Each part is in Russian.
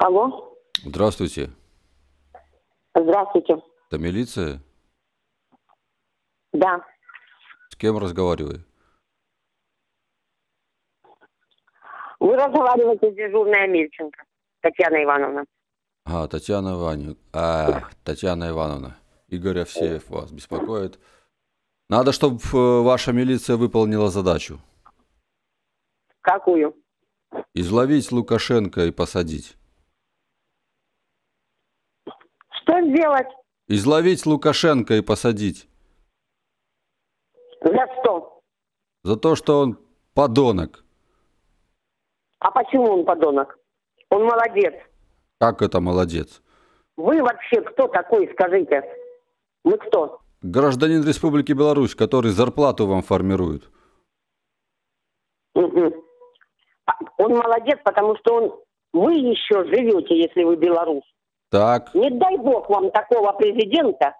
Алло, Здравствуйте. здравствуйте. Это милиция? Да, С кем разговариваю? вы разговариваете с дежурной Амельченко, Татьяна Ивановна. Татьяна Ивановна. Игорь Овсеев вас беспокоит. Надо, чтобы ваша милиция выполнила задачу. Какую? Изловить Лукашенко и посадить. Что сделать? Изловить Лукашенко и посадить. За что? За то, что он подонок. А почему он подонок? Он молодец. Как это молодец? Вы вообще кто такой, скажите? Вы кто? Гражданин Республики Беларусь, который зарплату вам формирует. Угу. Он молодец, потому что вы еще живете, если вы белорус. Так. Не дай бог вам такого президента,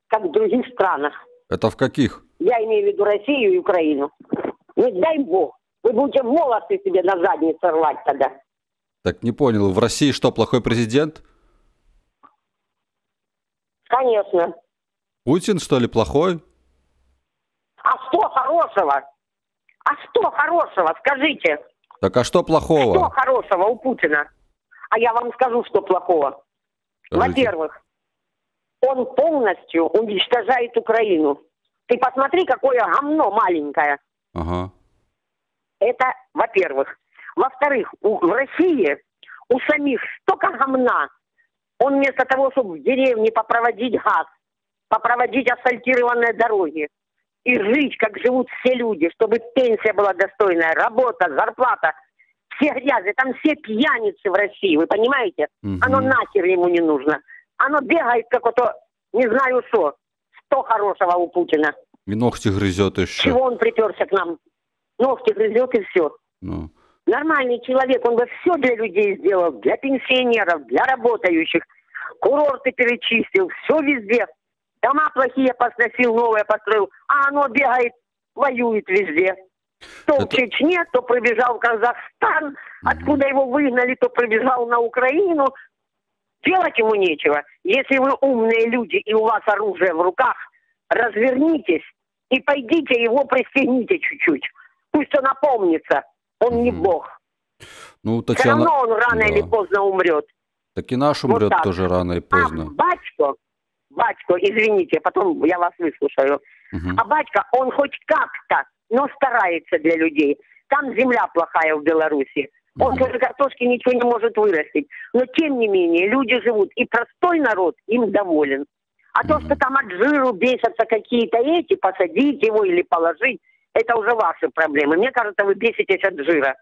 как в других странах. Это в каких? Я имею в виду Россию и Украину. Не дай бог. Вы будете волосы себе на задницу рвать тогда. Так не понял, в России что, плохой президент? Конечно. Путин, что ли, плохой? А что хорошего? А что хорошего, скажите? Так а что плохого? Что хорошего у Путина? А я вам скажу, что плохого. Скажите. Во-первых, он полностью уничтожает Украину. Ты посмотри, какое говно маленькое. Ага. Это, во-первых. Во-вторых, в России у самих столько говна. Он вместо того, чтобы в деревне попроводить газ, попроводить асфальтированные дороги и жить, как живут все люди, чтобы пенсия была достойная, работа, зарплата, все грязи, там все пьяницы в России, вы понимаете? Угу. Оно нахер ему не нужно. Оно бегает, как то, не знаю что. Что хорошего у Путина? И ногти грызет еще. Чего он приперся к нам? Ногти грызет и все. Ну. Нормальный человек, он бы все для людей сделал, для пенсионеров, для работающих. Курорты перечистил, все везде. Дома плохие посносил, новые построил. А оно бегает, воюет везде. То в Чечне, то пробежал в Казахстан, откуда его выгнали, то пробежал на Украину. Делать ему нечего. Если вы умные люди и у вас оружие в руках, развернитесь и пойдите его пристегните чуть-чуть. Пусть он опомнится. Он не бог. Ну, Татьяна... Все равно он рано или поздно умрет. Так и наш умрет вот тоже рано и поздно. А батько, извините, потом я вас выслушаю. А батька, он хоть как-то, но старается для людей. Там земля плохая в Беларуси. Он тоже картошки ничего не может вырастить. Но тем не менее, люди живут. И простой народ им доволен. А то, что там от жиру бесятся какие-то эти, посадить его или положить, это уже ваши проблемы. Мне кажется, вы беситесь от жира.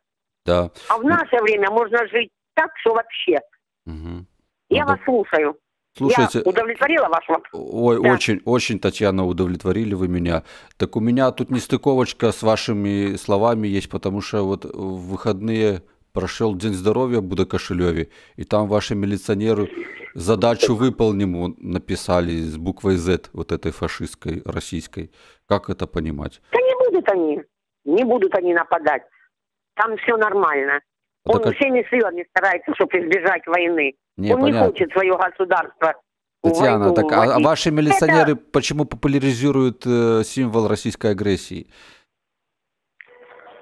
Да. А в наше время можно жить так, что вообще. Я вас слушаю. Слушайте, я удовлетворила ваш вопрос? Ой, да. очень, Татьяна, удовлетворили вы меня. Так у меня тут нестыковочка с вашими словами есть, потому что вот в выходные прошел День здоровья в Будокошелеве, и там ваши милиционеры задачу выполним написали с буквой Z, вот этой фашистской, российской. Как это понимать? Да не будут они нападать. Там все нормально. Он всеми силами старается, чтобы избежать войны. Он не хочет свое государство. Татьяна, так а ваши милиционеры почему популяризируют символ российской агрессии?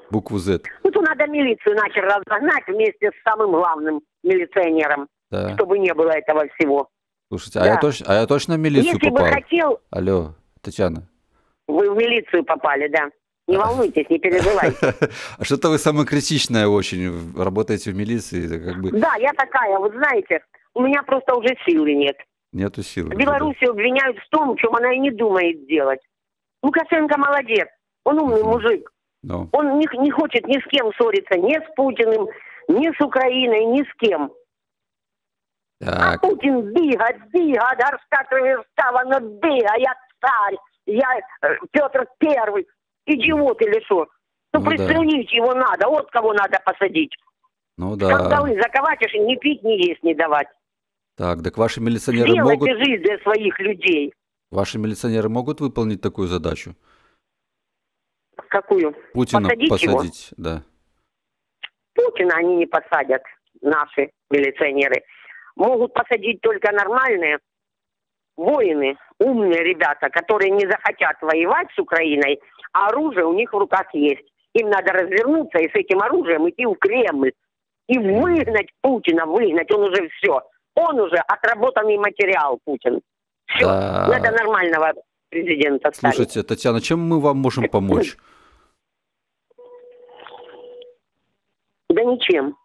Букву Z. Ну, то надо милицию начать разогнать вместе с самым главным милиционером, да. Чтобы не было этого всего. Слушайте, да. а я точно в милицию Если попал? Если бы хотел... Алло, Татьяна. Вы в милицию попали, да. Не волнуйтесь, не переживайте. А что-то вы самокритичная очень, работаете в милиции. Это как бы... Да, я такая, вот знаете, у меня просто уже силы нет. Нету сил. Белоруссию обвиняют в том, чем она и не думает делать. Лукашенко молодец, он умный мужик. No. Он не хочет ни с кем ссориться, ни с Путиным, ни с Украиной, ни с кем. Так. А Путин біга, горшка Верстава, біга, я царь, я Петр Первый. Идиот или что? Ну, пристрелить да. Его надо, вот кого надо посадить. Ну да. Скандалы заковать, и не пить, не есть, не давать. Так ваши милиционеры Сделайте могут... жизнь для своих людей. Ваши милиционеры могут выполнить такую задачу? Какую? Путина посадить, его? Да. Путина они не посадят. наши милиционеры, могут посадить только нормальные воины, умные ребята, которые не захотят воевать с Украиной, а оружие у них в руках есть. Им надо развернуться и с этим оружием идти в Кремль и выгнать Путина, выгнать. Он уже все. Он уже отработанный материал, Путин. Все. Да. Надо нормального президента ставить. Слушайте, Татьяна, чем мы вам можем помочь? Да ничем.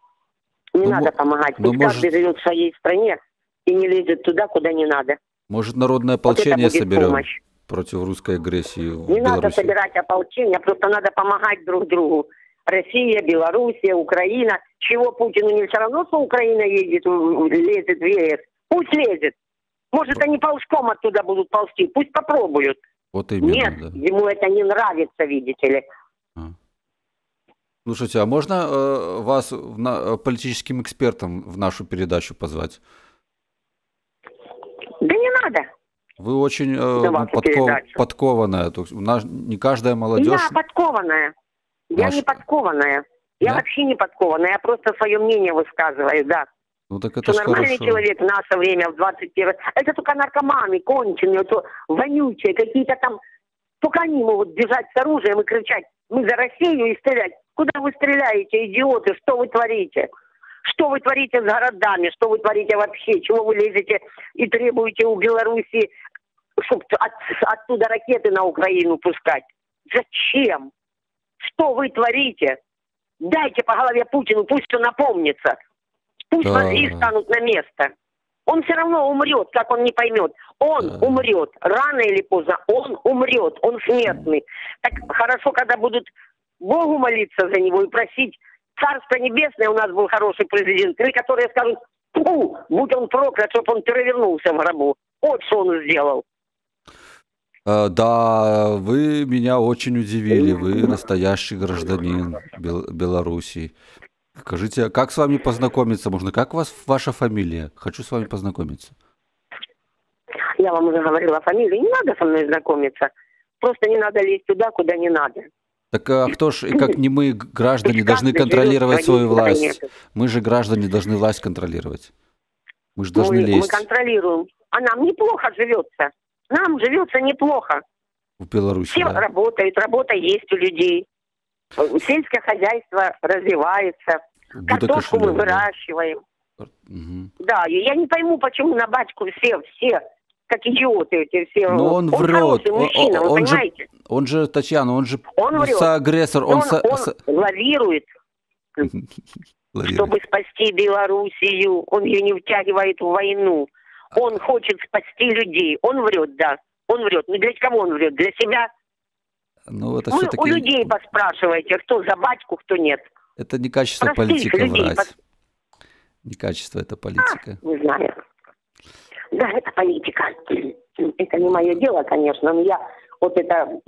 Не надо помогать. Пусть каждый живет в своей стране и не лезет туда, куда не надо. Может, народное ополчение соберем против русской агрессии в Беларуси? Не надо собирать ополчение, просто надо помогать друг другу. Россия, Белоруссия, Украина. Чего Путину не все равно, что Украина лезет в ЕС? Пусть лезет. Может, они ползком оттуда будут ползти. Пусть попробуют. Вот именно, нет, да. Ему это не нравится, видите ли. Слушайте, а можно вас политическим экспертом в нашу передачу позвать? Да не надо. Вы очень подкованная. У нас не каждая молодежь... Я подкованная. Я не подкованная. Я вообще не подкованная. Я просто свое мнение высказываю, да. Ну так это что нормальный хорошо. человек в наше время, в 21 это только наркоманы, конченые, то вонючие, какие-то там... Только они могут бежать с оружием и кричать: мы за Россию, и стрелять. Куда вы стреляете, идиоты? Что вы творите? Что вы творите с городами? Что вы творите вообще? Чего вы лезете и требуете у Беларуси, чтобы оттуда ракеты на Украину пускать? Зачем? Что вы творите? Дайте по голове Путину, пусть он напомнится. Пусть мозги станут на место. Он все равно умрет, как он не поймет. Он умрет. Рано или поздно он умрет. Он смертный. Так хорошо, когда будут Богу молиться за него и просить. Царство Небесное, у нас был хороший президент, или которые скажут: фу, будь он проклят, чтобы он перевернулся в гробу. Вот что он сделал. Да, вы меня очень удивили. Вы настоящий гражданин Беларуси. Скажите, как с вами познакомиться можно? Как у вас ваша фамилия? Хочу с вами познакомиться. Я вам уже говорила фамилию. Не надо со мной знакомиться. Просто не надо лезть туда, куда не надо. Так а кто ж, и как не мы, граждане, должны контролировать свою власть? Мы же, граждане, должны власть контролировать. Мы же должны лезть. Мы контролируем. А нам неплохо живется. Нам живется неплохо. В Беларуси, все работают, работа есть у людей. Сельское хозяйство развивается. Картошку мы выращиваем. Угу. Да, я не пойму, почему на батьку все как идиоты эти все. Но он врет. Мужчина, вы понимаете? Он же, Татьяна, он же врет. соагрессор. Он лавирует, чтобы спасти Белоруссию. Он ее не втягивает в войну. Он хочет спасти людей. Он врет, да. Он врет. Но для кого он врет? Для себя? Ну, это вы все-таки... у людей поспрашиваете, кто за батьку, кто нет. Это не качество политика врать. Не качество, это политика. Не знаю. Да, это политика. Это не мое дело, конечно, но я вот это...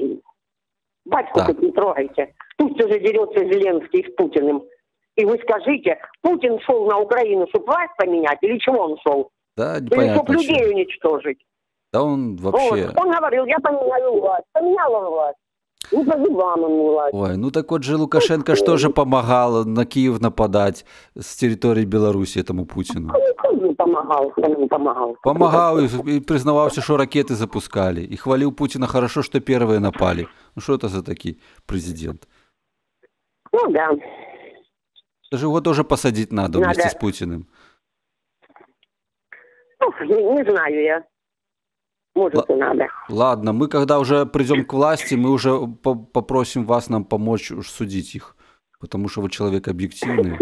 Батьку хоть не трогайте. Пусть уже дерется Зеленский с Путиным. И вы скажите, Путин шел на Украину, чтобы власть поменять, или чего он шел? Да, непонятно. Или чтобы людей уничтожить? Да он вообще... Вот. Он говорил, я поменяю власть. Поменяла власть. Не по зубам ему власть. Ой, ну так вот же Лукашенко что же помогал на Киев нападать с территории Беларуси этому Путину? Он помогал, он не помогал. Помогал и признавался, что ракеты запускали. И хвалил Путина хорошо, что первые напали. Ну что это за такой президент? Ну да. Даже его тоже посадить надо вместе с Путиным. Ну, не знаю я. Может, и надо. Ладно, мы когда уже придем к власти, мы уже попросим вас нам помочь уж судить их. Потому что вы человек объективный.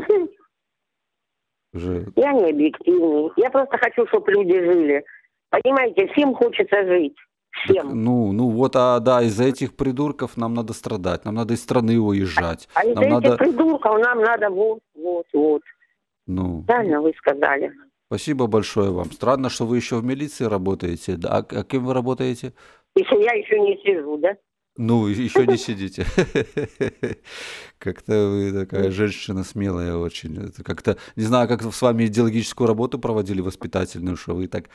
Я не объективный. Я просто хочу, чтобы люди жили. Понимаете, всем хочется жить. Всем. Так, ну вот, да, из-за этих придурков нам надо страдать. Нам надо из страны уезжать. А из-за этих придурков нам надо вот. Ну. Правильно вы сказали. Спасибо большое вам. Странно, что вы еще в милиции работаете. А кем вы работаете? Я еще не сижу, да? Ну, еще не сидите. Как-то вы такая женщина смелая очень. Это как-то, не знаю, как с вами идеологическую работу проводили воспитательную, что вы так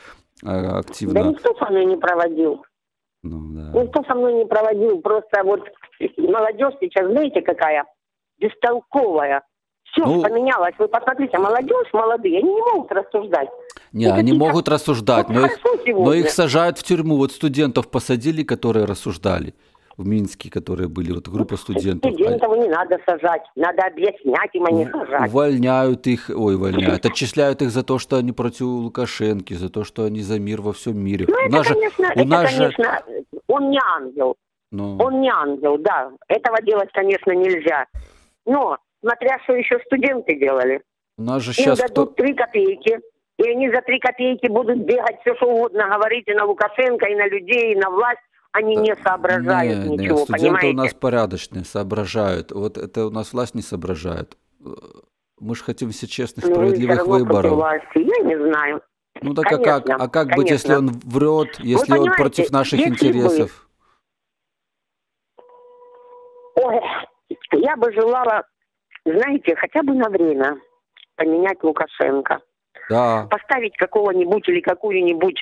активно... Да никто со мной не проводил. Ну, да. Никто со мной не проводил. Просто вот молодежь сейчас, знаете, какая? Бестолковая. Все Ну, поменялось. Вы посмотрите, молодежь, молодые, они не могут рассуждать. не, Ну, они какие-то... могут рассуждать, Вот но хорошо но сегодня. их сажают в тюрьму. Вот студентов посадили, которые рассуждали в Минске, которые были, вот группа студентов. Студентов не надо сажать, надо объяснять им, а не сажать. Увольняют их, увольняют, отчисляют их за то, что они против Лукашенки, за то, что они за мир во всем мире. Ну, У это, нас же, конечно, у нас же, конечно, он не ангел. ну, Он не ангел, да. Этого делать, конечно, нельзя. Но, смотря что еще студенты делали. у нас же Им сейчас дадут 3 копейки, и они за 3 копейки будут бегать все, что угодно, говорить и на Лукашенко, и на людей, и на власть. Они не соображают ничего, студенты понимаете? у нас порядочные, соображают. Вот это у нас власть не соображает. Мы же хотим все честных, Ну, справедливых всё равно против выборов. власти. Я не знаю. Ну так Конечно, а как быть, если конечно. он врет, если он понимаете, против наших если бы- интересов? Ой, я бы желала, знаете, хотя бы на время поменять Лукашенко. Да, Поставить какого-нибудь или какую-нибудь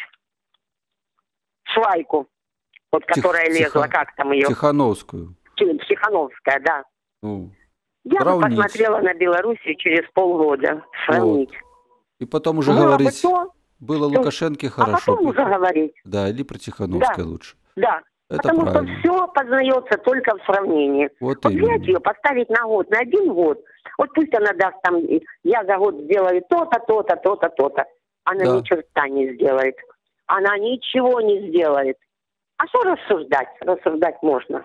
швайку, вот которая лезла, как там ее, Тихановскую. Тихановская, да. Ну, Я бы сравнить. посмотрела на Белоруссию через полгода, сравнить. И потом уже Было бы говорить, то, было Лукашенко а хорошо. потом уже говорить. Да, или про Тихановское Да. лучше. Да. Это Потому правильно. что все познается только в сравнении. Вот Вот именно. взять ее, поставить на год, на 1 год. Вот пусть она даст там, я за год сделаю то-то, то-то, то-то, то-то. Она Да. ни черта не сделает. Она ничего не сделает. А что рассуждать? Рассуждать можно.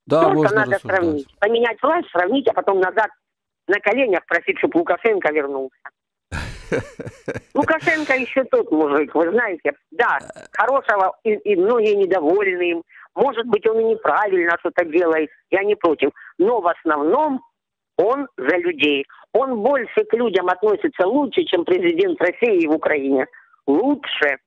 Да, Только можно надо рассуждать. сравнить. Поменять власть, сравнить, а потом назад на коленях просить, чтобы Лукашенко вернулся. Лукашенко еще тот мужик, вы знаете. Да, хорошего, и многие недовольны им. Может быть, он и неправильно что-то делает, я не против. Но в основном он за людей. Он больше к людям относится лучше, чем президент России в Украине. Лучше.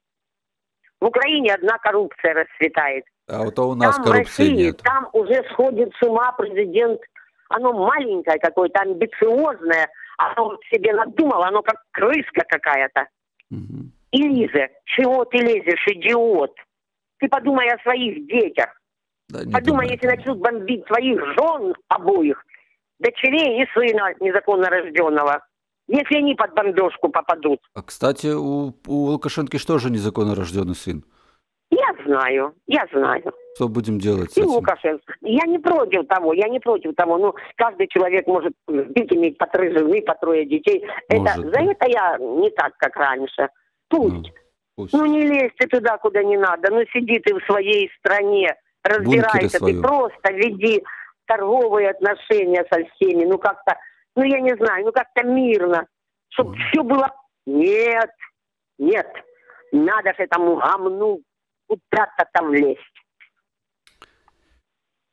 В Украине одна коррупция расцветает. А вот у нас Там в коррупции России, нет. там уже сходит с ума президент. Оно маленькое какое-то, амбициозное. Оно вот себе надумало, оно как крыска какая-то. Мгм. И Лиза, чего ты лезешь, идиот? Ты подумай о своих детях. Да, не Подумай, думаю, если это. начнут бомбить своих жен обоих, дочерей и сына незаконно рожденного. Если они под бомбежку попадут. А, кстати, у Лукашенко что же незаконно рожденный сын? Я знаю. Что будем делать с И этим? Лукашенко. Я не против того. Ну, каждый человек может сбить, иметь по 3 жены, по 3 детей. Может, За да. это я не так, как раньше. Пусть. Пусть. Ну, не лезь ты туда, куда не надо. Ну, сиди ты в своей стране, разбирайся, своем. ты просто веди торговые отношения со всеми. Ну, как-то, ну, я не знаю, ну, как-то мирно. Чтобы все было... Нет. Надо же этому гамну куда-то там лезть.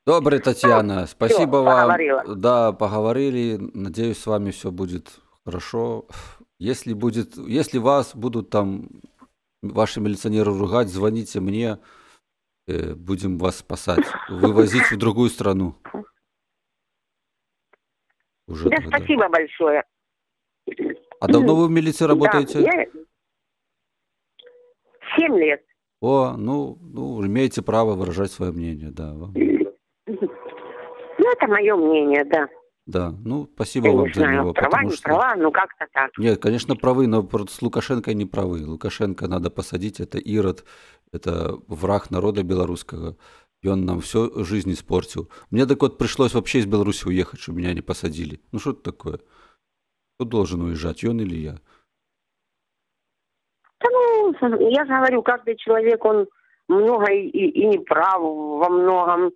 Добрый, Татьяна, спасибо всё, вам. поговорила. Да, поговорили. Надеюсь, с вами все будет хорошо. Если вас будут там ваши милиционеры ругать, звоните мне, будем вас спасать, вывозить в другую страну. Уже Да, тогда. спасибо большое. А давно вы в милиции работаете? Да, 7 лет. О, ну, имеете право выражать свое мнение, да. Ну, это мое мнение, да. Да, ну, спасибо Я вам не за знаю, него. права, потому не что... права, ну как-то так. Нет, конечно, правы, но просто с Лукашенко не правы. Лукашенко надо посадить, это ирод, это враг народа белорусского. И он нам всю жизнь испортил. Мне так вот пришлось вообще из Беларуси уехать, чтобы меня не посадили. Ну что это такое? Кто должен уезжать, он или я? Да, ну, я же говорю, каждый человек, он много и не прав во многом.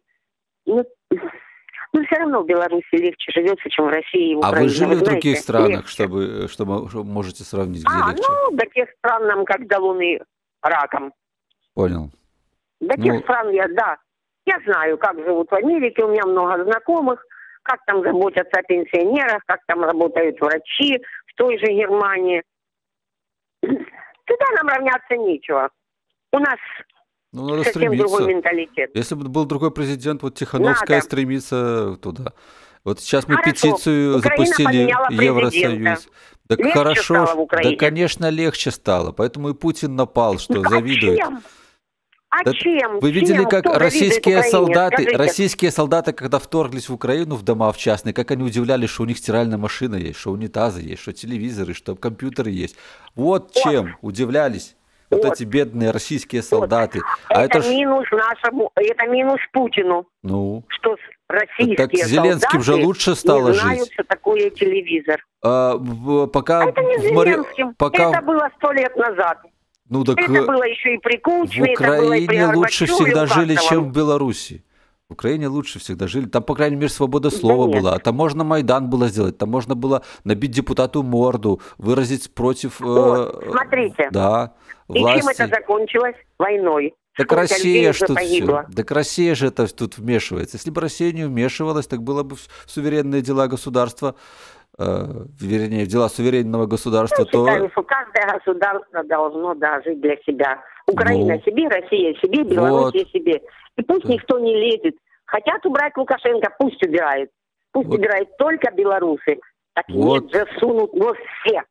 Ну, все равно в Беларуси легче живется, чем в России и в А Украине. вы жили в знаете, других странах, легче. чтобы можете сравнить, где легче? Ну, до тех стран нам, как до Луны, раком. Понял. До тех стран я знаю, как живут в Америке, у меня много знакомых, как там заботятся о пенсионерах, как там работают врачи в той же Германии. Туда нам равняться нечего. У нас Ну, надо совсем стремиться. другой менталитет. Если бы был другой президент, вот Тихановская Надо. стремится туда. Вот сейчас мы Хорошо. петицию Украина запустили поменяла Евросоюз. президента. Так Легче хорошо, стало в Украине? да, конечно, легче стало. Поэтому и Путин напал, что завидует. А чем? А Да, чем? вы видели, Чем? как Кто завидует Украине? Скажите. российские солдаты, когда вторглись в Украину, в дома в частные, как они удивлялись, что у них стиральная машина есть, что унитазы есть, что телевизоры, что компьютеры есть. Вот Вот, чем удивлялись вот вот, эти бедные российские вот. солдаты. А Это это ж, минус нашему, это минус Путину, ну, что так российские с Зеленским же солдаты лучше не стало знают, жить. что такое телевизор. Пока А это не в море, Зеленским. пока, Это было 100 лет назад. ну так Это было еще и при в Кучме, это было и при Украине лучше Горбачеве, всегда у жили, чем Картовом. в Беларуси. В Украине лучше всегда жили. Там, по крайней мере, свобода Да слова нет. была. Там можно Майдан было сделать. Там можно было набить депутату морду, выразить против Вот, смотрите. да, И чем это власти. закончилось? Войной. Так Сколько Россия людей ж уже тут все. погибло? Так Россия же это тут вмешивается. Если бы Россия не вмешивалась, так было бы в суверенные дела государства, вернее, в дела суверенного государства, Я считаю, то... что каждое государство должно жить для себя. Украина Ну, себе, Россия себе, Белоруссия вот. себе. И пусть никто не лезет. Хотят убрать Лукашенко, пусть убирает. Пусть Вот. убирает только белорусы. Так Вот. нет, засунут нос все.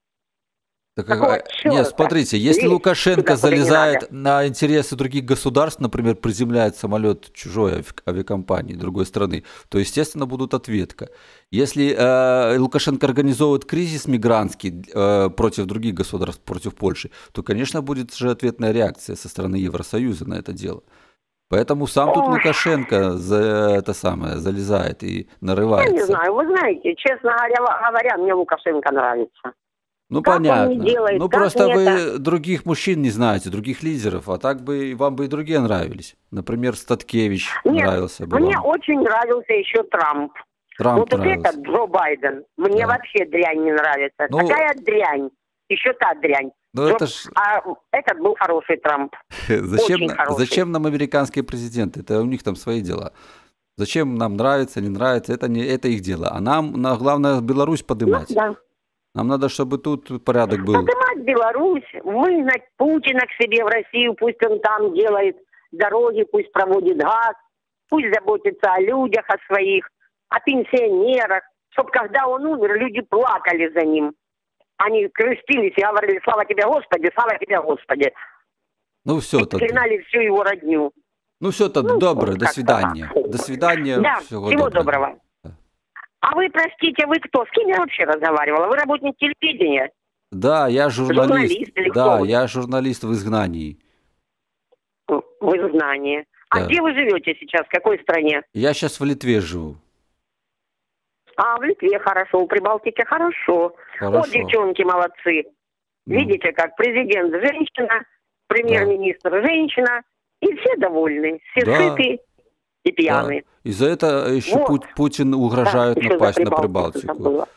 Так, Какого нет, черта? смотрите, если Лезть Лукашенко туда, куда не залезает надо. на интересы других государств, например, приземляет самолет чужой авиакомпании другой страны, то, естественно, будут ответка. Если Лукашенко организовывает кризис мигрантский против других государств, против Польши, то, конечно, будет же ответная реакция со стороны Евросоюза на это дело. Поэтому сам тут Ой. Лукашенко залезает и Я не нарывается. знаю, вы знаете, честно говоря, мне Лукашенко нравится. Ну, Как он понятно. не делает, Ну, как просто не вы это. других мужчин не знаете, других лидеров, а так бы вам бы и другие нравились. Например, Статкевич Нет, нравился бы мне вам. очень нравился еще Трамп. Трамп Вот нравился. этот Джо Байден, мне Да. вообще дрянь не нравится. Ну, Такая дрянь, еще та дрянь. Ну, это ж... А этот был хороший Трамп. Зачем, Очень хороший. зачем нам американские президенты? Это у них там свои дела. Зачем нам нравится, не нравится, это их дело. А нам, главное, Беларусь Ну, поднимать. да. Нам надо, чтобы тут порядок был. Поднимать Беларусь, выгнать Путина к себе в Россию, пусть он там делает дороги, пусть проводит газ, пусть заботится о людях, о своих, о пенсионерах, чтобы когда он умер, люди плакали за ним. Они крестились и говорили: слава тебе, Господи, слава тебе, Господи. Ну, все И тогда. клинали всю его родню. Ну, все тогда, доброе, до как-то свидания. так. До свидания, Да, всего доброго. Да. А вы, простите, вы кто? С кем я вообще разговаривала? Вы работник телевидения? Да, я журналист. Журналист или Да, кто вы? я журналист в изгнании. В изгнании. А Да. где вы живете сейчас? В какой стране? Я сейчас в Литве живу. А, в Литве хорошо, в Прибалтике хорошо. Хорошо. Вот девчонки молодцы. Ну, Видите, как президент женщина, премьер-министр женщина, и все довольны, все Да. сыты и да. пьяны. И за это еще Вот. Путин угрожает Да, еще напасть за на Прибалтику Прибалтику. забыла.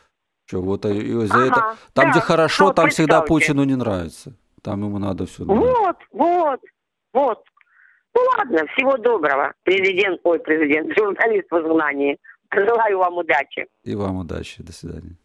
Что, вот и за Ага, это. Там, да, где хорошо, вот там всегда представьте. Путину не нравится. Там ему надо все. Вот. Ну ладно, всего доброго. Президент, журналист в изгнании. Желаю вам удачи. И вам удачи. До свидания.